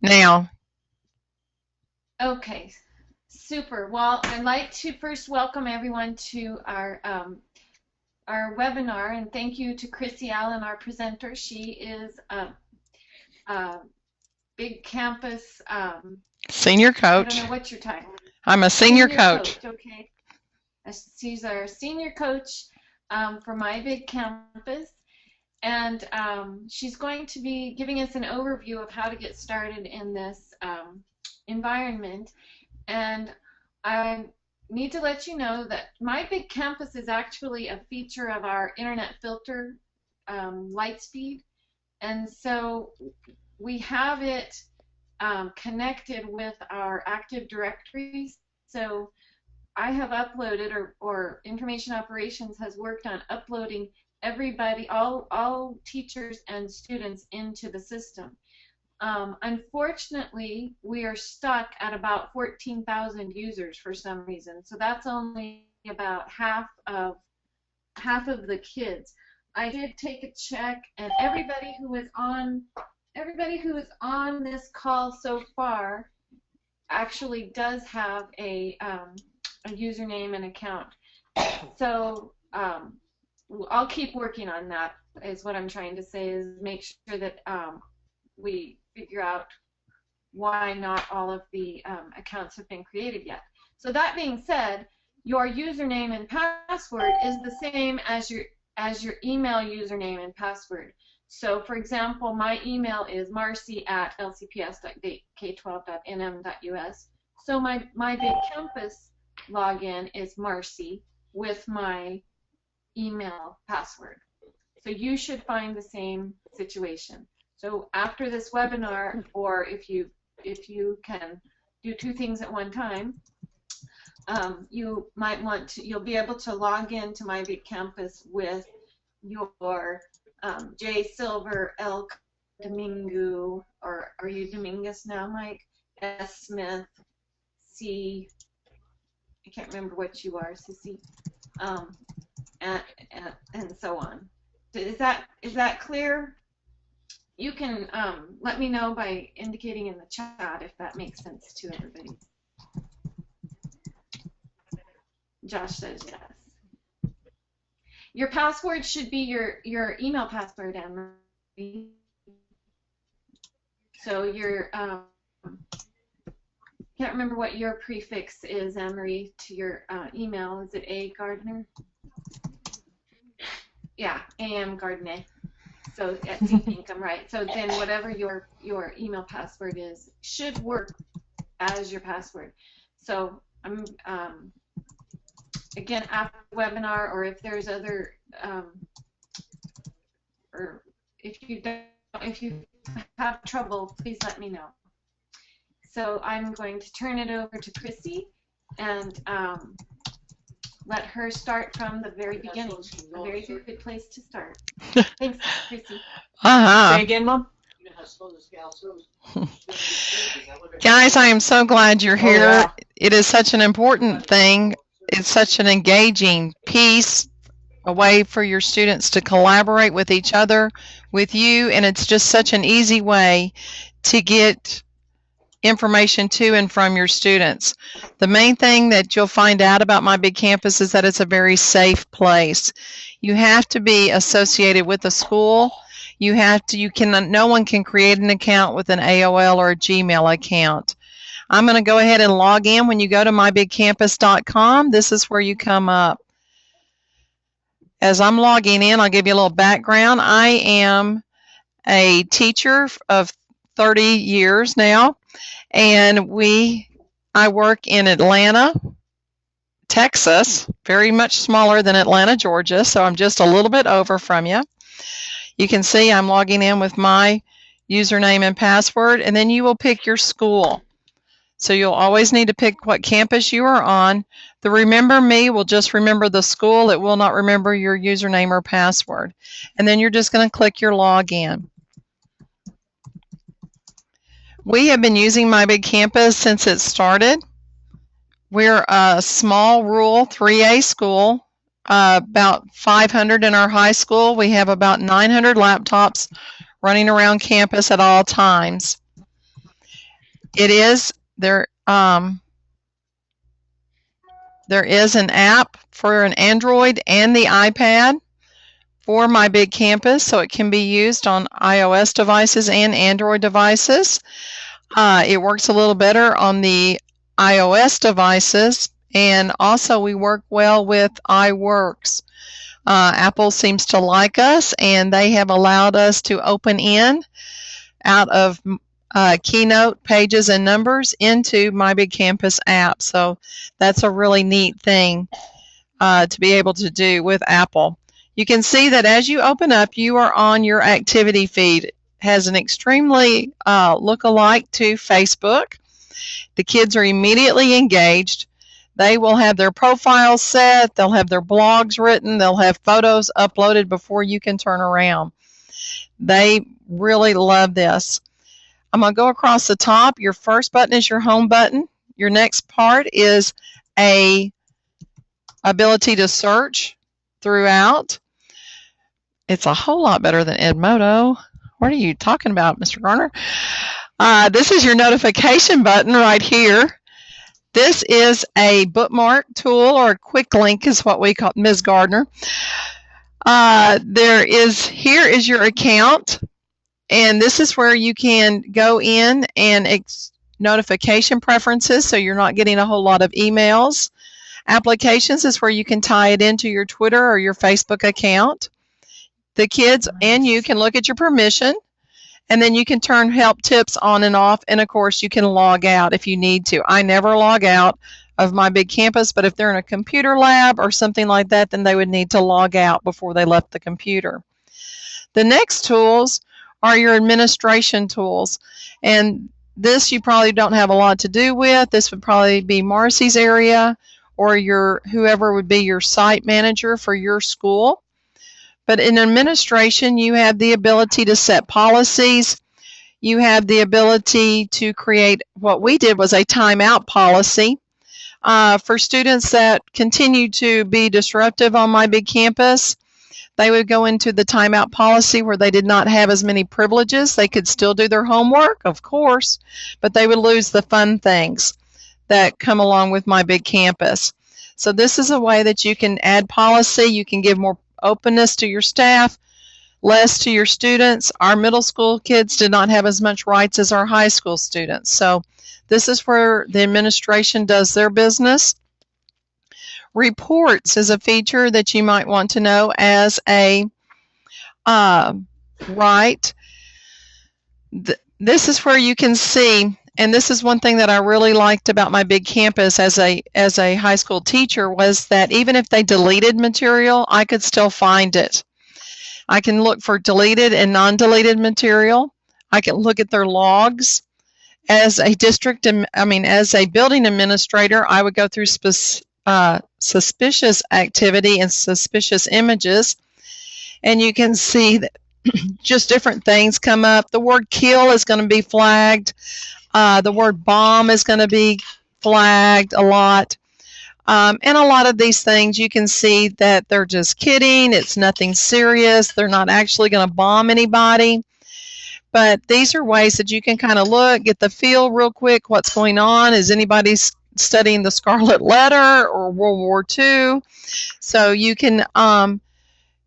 Now. Okay, super. Well, I'd like to first welcome everyone to our webinar, and thank you to Chrissy Allen, our presenter. She is a big campus. Senior I don't coach. know what's your title. I'm a senior coach. Okay. She's our senior coach for My Big Campus. And she's going to be giving us an overview of how to get started in this environment. And I need to let you know that My Big Campus is actually a feature of our internet filter Lightspeed. And so we have it connected with our Active Directories. So I have uploaded, or Information Operations has worked on uploading everybody, all teachers and students into the system. Unfortunately, we are stuck at about 14,000 users for some reason. So that's only about half of the kids. I did take a check, and everybody who is on this call so far actually does have a username and account. So I'll keep working on that, is what I'm trying to say, is make sure that we figure out why not all of the accounts have been created yet. So that being said, your username and password is the same as your email username and password. So for example, my email is marcy@lcps.k12.nm.us. So my Big Campus login is Marcy with my email password. So you should find the same situation. So after this webinar, or if you can do two things at one time, you might want to, you'll be able to log into My Big Campus with your J Silver, L Domingo, or are you Dominguez now, Mike? S Smith, C, I can't remember what you are, Sissy, and so on. Is that clear? You can let me know by indicating in the chat if that makes sense to everybody. Josh says yes. Your password should be your email password, Anne-Marie. So your can't remember what your prefix is, Anne-Marie, to your email. Is it A Gardner? Yeah, AM Gardner. So I think I'm right. So then whatever your email password is should work as your password. So I'm again, after the webinar, or if there's other or if you have trouble, please let me know. So I'm going to turn it over to Chrissy and let her start from the very beginning. A very good place to start. Thanks, Chrissy. Say again, Mom? Guys, I am so glad you're here. Oh, yeah. It is such an important thing. It's such an engaging piece, a way for your students to collaborate with each other, with you, and it's just such an easy way to get information to and from your students. The main thing that you'll find out about My Big Campus is that it's a very safe place. You have to be associated with the school. No one can create an account with an AOL or a Gmail account. I'm going to go ahead and log in. When you go to mybigcampus.com, this is where you come up. As I'm logging in, I'll give you a little background. I am a teacher of 30 years now, and I work in Atlanta, Texas, very much smaller than Atlanta, Georgia, so I'm just a little bit over from you. You can see I'm logging in with my username and password, and then you will pick your school. So you'll always need to pick what campus you are on. The Remember Me will just remember the school. It will not remember your username or password. And then you're just going to click your login. We have been using My Big Campus since it started. We're a small rural 3A school, about 500 in our high school. We have about 900 laptops running around campus at all times. It is there. There is an app for an Android and the iPad for My Big Campus, so it can be used on iOS devices and Android devices. It works a little better on the iOS devices, and also we work well with iWorks. Apple seems to like us, and they have allowed us to open in out of Keynote pages and numbers into My Big Campus app. So that's a really neat thing to be able to do with Apple. You can see that as you open up, you are on your activity feed. It has an extremely look-alike to Facebook. The kids are immediately engaged. They will have their profiles set. They'll have their blogs written. They'll have photos uploaded before you can turn around. They really love this. I'm going to go across the top. Your first button is your home button. Your next part is a ability to search throughout. It's a whole lot better than Edmodo. What are you talking about, Mr. Garner? This is your notification button right here. This is a bookmark tool, or a quick link is what we call Ms. Gardner. Here is your account, and this is where you can go in and notification preferences, so you're not getting a whole lot of emails. Applications is where you can tie it into your Twitter or your Facebook account. The kids and you can look at your permission, and then you can turn help tips on and off, and of course you can log out if you need to. I never log out of My Big Campus, but if they're in a computer lab or something like that, then they would need to log out before they left the computer. The next tools are your administration tools, and this you probably don't have a lot to do with. This would probably be Marcy's area, or whoever would be your site manager for your school. But in administration, you have the ability to set policies. You have the ability to create, what we did was a timeout policy for students that continue to be disruptive on My Big Campus. They would go into the timeout policy where they did not have as many privileges. They could still do their homework, of course, but they would lose the fun things that come along with My Big Campus. So this is a way that you can add policy. You can give more openness to your staff, less to your students. Our middle school kids did not have as much rights as our high school students. So this is where the administration does their business. Reports is a feature that you might want to know as a right. This is where you can see, and this is one thing that I really liked about My Big Campus as a high school teacher, was that even if they deleted material, I could still find it. I can look for deleted and non-deleted material. I can look at their logs. As a as a building administrator, I would go through suspicious activity and suspicious images, and you can see that just different things come up. The word kill is going to be flagged. The word bomb is going to be flagged a lot. And a lot of these things you can see that they're just kidding. It's nothing serious. They're not actually going to bomb anybody. But these are ways that you can kind of look, get the feel real quick, what's going on. Is anybody studying the Scarlet Letter or World War II? So you can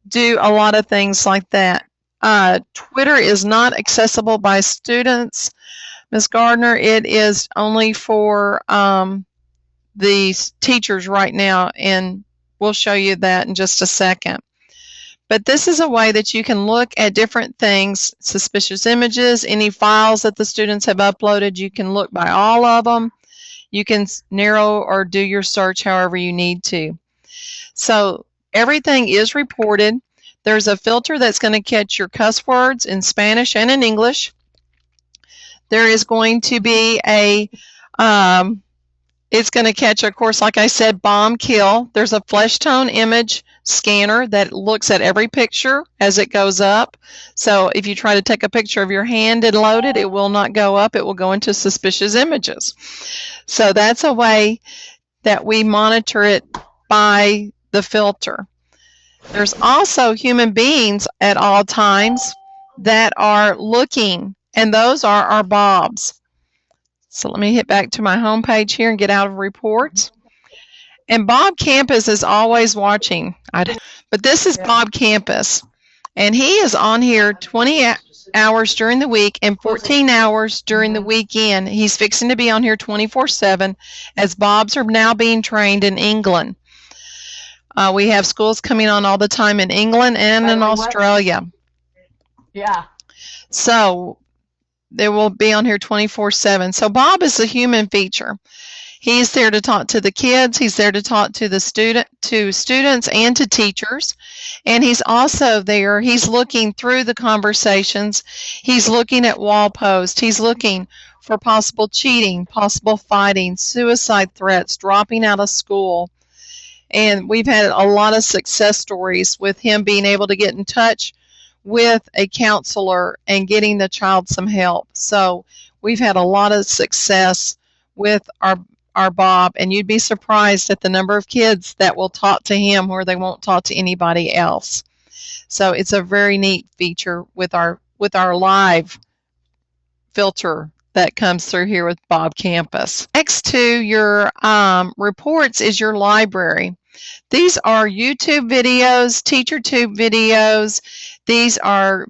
do a lot of things like that. Twitter is not accessible by students, Ms. Gardner. It is only for the teachers right now, and we'll show you that in just a second. But this is a way that you can look at different things, suspicious images, any files that the students have uploaded. You can look by all of them. You can narrow or do your search however you need to. So everything is reported. There's a filter that's going to catch your cuss words in Spanish and in English. There is going to be a, it's going to catch, of course, like I said, bomb, kill. There's a flesh tone image scanner that looks at every picture as it goes up. So if you try to take a picture of your hand and load it, it will not go up. It will go into suspicious images. So that's a way that we monitor it by the filter. There's also human beings at all times that are looking, and those are our bobs. So let me hit back to my home page here and get out of reports. And Bob Campus is always watching. But this is Bob Campus. And he is on here 20 hours during the week and 14 hours during the weekend. He's fixing to be on here 24/7 as Bobs are now being trained in England. We have schools coming on all the time in England and in Australia. Yeah. So they will be on here 24/7. So Bob is a human feature. He's there to talk to the kids. He's there to talk to the students and to teachers. And he's also there. He's looking through the conversations. He's looking at wall posts. He's looking for possible cheating, possible fighting, suicide threats, dropping out of school. And we've had a lot of success stories with him being able to get in touch with a counselor and getting the child some help. So we've had a lot of success with our Bob, and you'd be surprised at the number of kids that will talk to him where they won't talk to anybody else. So it's a very neat feature with our live filter that comes through here with Bob Campus. Next to your reports is your library. These are YouTube videos, TeacherTube videos. These are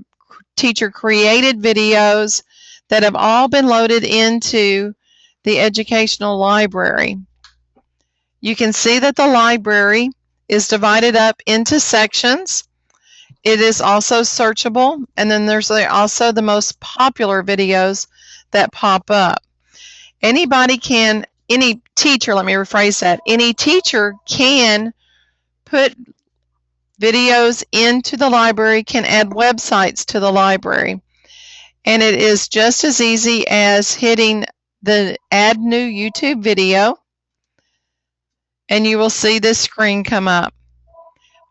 teacher-created videos that have all been loaded into the educational library. You can see that the library is divided up into sections. It is also searchable, and then there's also the most popular videos that pop up. Any teacher, let me rephrase that, any teacher can put videos into the library, can add websites to the library. And it is just as easy as hitting the add new YouTube video, and you will see this screen come up.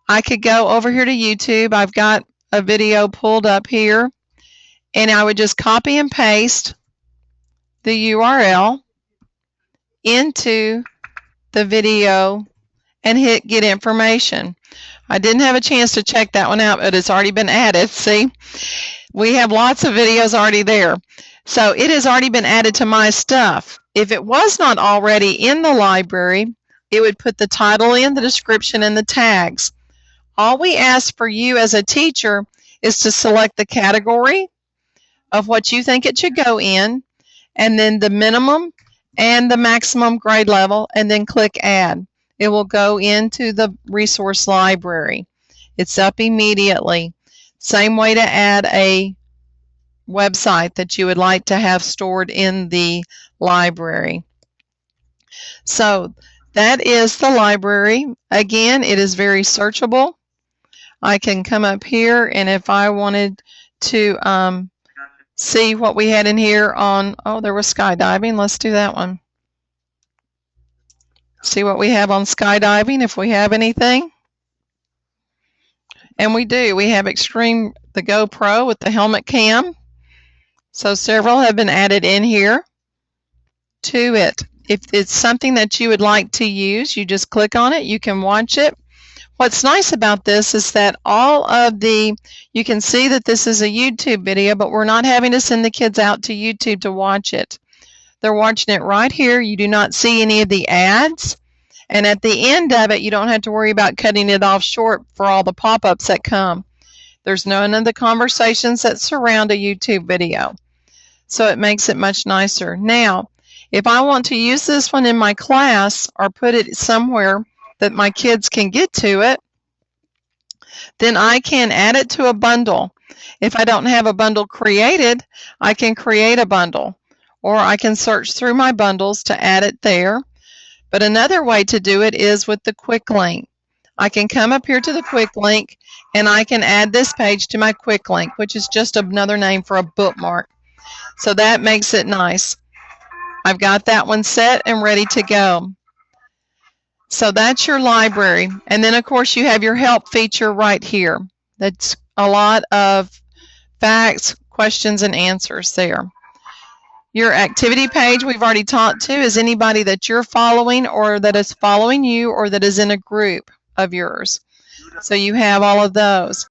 I could go over here to YouTube. I've got a video pulled up here, and I would just copy and paste the URL into the video and hit get information. I didn't have a chance to check that one out, but it's already been added. See, we have lots of videos already there. So it has already been added to my stuff. If it was not already in the library, it would put the title in, the description, and the tags. All we ask for you as a teacher is to select the category of what you think it should go in, and then the minimum and the maximum grade level, and then click add. It will go into the resource library. It's up immediately. Same way to add a website that you would like to have stored in the library. So that is the library. Again, it is very searchable. I can come up here, and if I wanted to see what we had in here on, oh, there was skydiving. Let's do that one. See what we have on skydiving, if we have anything. And we do. We have the GoPro with the helmet cam. So several have been added in here to it. If it's something that you would like to use, you just click on it. You can watch it. What's nice about this is that you can see that this is a YouTube video, but we're not having to send the kids out to YouTube to watch it. They're watching it right here. You do not see any of the ads. And at the end of it, you don't have to worry about cutting it off short for all the pop-ups that come. There's none of the conversations that surround a YouTube video. So it makes it much nicer. Now, if I want to use this one in my class or put it somewhere that my kids can get to it, then I can add it to a bundle. If I don't have a bundle created, I can create a bundle, or I can search through my bundles to add it there. But another way to do it is with the quick link. I can come up here to the quick link, and I can add this page to my quick link, which is just another name for a bookmark. So that makes it nice. I've got that one set and ready to go. So that's your library. And then, of course, you have your help feature right here. That's a lot of facts, questions, and answers there. Your activity page we've already talked to is anybody that you're following or that is following you or that is in a group of yours. So you have all of those.